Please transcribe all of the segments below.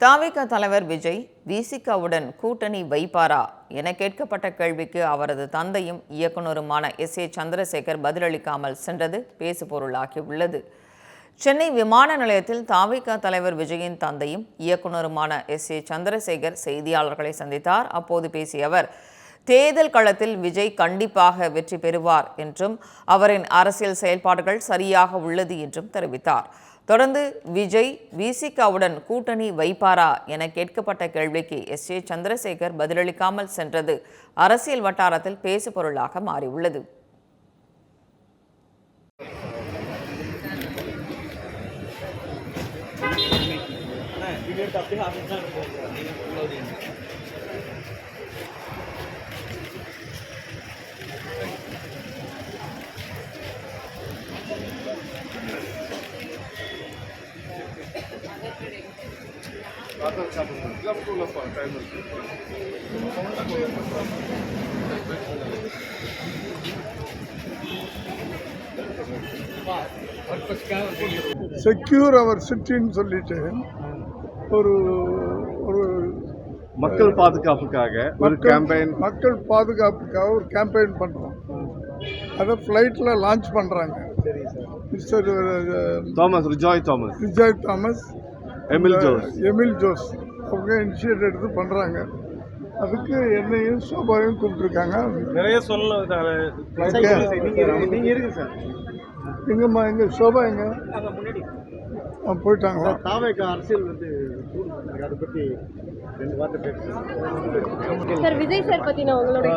தாவேகா தலைவர் விஜய் விசிகாவுடன் கூட்டணி வைப்பாரா என கேட்கப்பட்ட கேள்விக்கு அவரது தந்தையும் இயக்குநருமான எஸ். சந்திரசேகர் பதிலளிக்காமல் சென்றது பேசுபொருளாகியுள்ளது. சென்னை விமான நிலையத்தில் தாவேகா தலைவர் விஜயின் தந்தையும் இயக்குநருமான எஸ். சந்திரசேகர் செய்தியாளர்களை சந்தித்தார். அப்போது பேசிய அவர், தேர்தல் களத்தில் விஜய் கண்டிப்பாக வெற்றி பெறுவார் என்றும் அவரின் அரசியல் செயல்பாடுகள் சரியாக உள்ளது என்றும் தெரிவித்தார். தொடர்ந்து விஜய் விசிகாவுடன் கூட்டணி வைப்பாரா என கேட்கப்பட்ட கேள்விக்கு எஸ். சந்திரசேகர் பதிலளிக்காமல் சென்றது அரசியல் வட்டாரத்தில் பேசுபொருளாக மாறியுள்ளது. செக்யூர் அவர் சிட்டின்னு சொல்லிட்டு ஒரு ஒரு மக்கள் பாதுகாப்புக்காக மக்கள் பாதுகாப்புக்காக ஒரு கேம்பெயின் பண்ணுறோம். அதை ஃப்ளைட்டில் லான்ச் பண்ணுறாங்க. மிஸ்டர் ரிஜாய் தாமஸ், எமில் ஜோஸ் அவங்க இனிஷியேட் எடுத்து பண்ணுறாங்க. அதுக்கு என்னையும் சோபாவையும் கூப்பிட்டுருக்காங்க. நிறைய சொல்லலாம். எங்கம்மா எங்க சோபா எங்க போயிட்டாங்களா? தாவேகா அரசியல் வந்து அதை பற்றி ரெண்டு வார்த்தை பேசுறேன் சார். விஜய் சார் பத்தின உங்களுடைய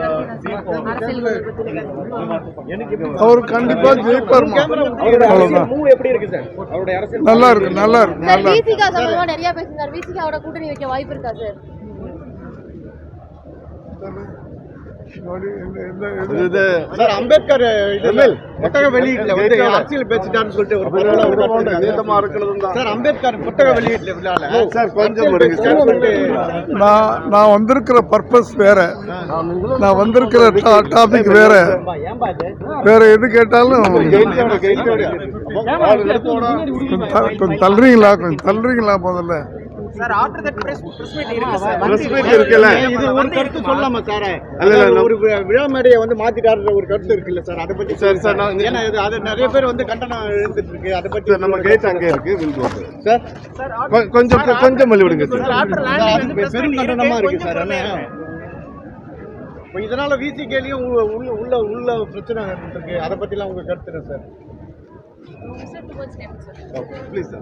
அவர் கண்டிப்பா ஜெயிப்பார். எப்படி இருக்கு சார் அவருடைய அரசியல்? நல்லா இருக்கு. விசிகா சம்பந்தமா நிறைய பேசுறாரு. விசிகாவோட கூட்டணி வைக்க வாய்ப்பு இருக்கா சார்? அம்பேத்கர் புத்தக வெளியீட்டுல வந்து அரசியல் பேசிட்டான்னு சொல்லிட்டு ஒரு அம்பேத்கர் புத்தக வெளியீட்டுல நான் வந்திருக்கிற பர்பஸ் வேற, நான் வந்திருக்கிற டாபிக் வேற. எது கேட்டாலும் கொஞ்சம் தள்ளுறீங்களா முதல்ல? Sir after that press meet இருக்கு சார். பிரஸ் மீட் இருக்குல, இது ஒரு கருத்து சொல்லலாமா சார்? ஒரு விழா மேடையை வந்து மாத்திட்டாருன்ற ஒரு கருத்து இருக்குல்ல சார், அதை பத்தி சார் ஏன்னா இது அது நிறைய பேர் வந்து கண்டனம் எழுந்துட்டு இருக்கு. அதை பத்தி நம்ம கேட் அங்கே இருக்கு. சார் கொஞ்சம் மல்லி விடுங்க சார். பெரும் கண்டனமா இருக்கு சார். இப்போ இதனால விசிகேலையும் உள்ள பிரச்சனை இருக்கு. அதை பத்திலாம் உங்க கருத்து என்ன sir? Please, sir.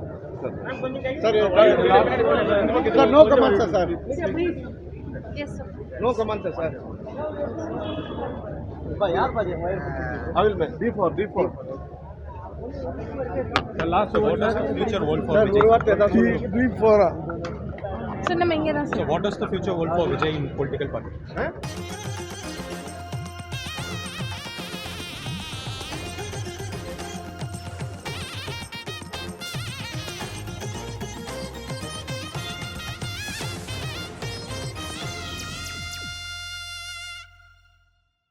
Sir, no comments, sir. Yes, sir. No comments, sir. I will make D4. The last what does the future hold for Vijay? Sir, நம்ம இங்க தான். So what does the future hold for Vijay in political party?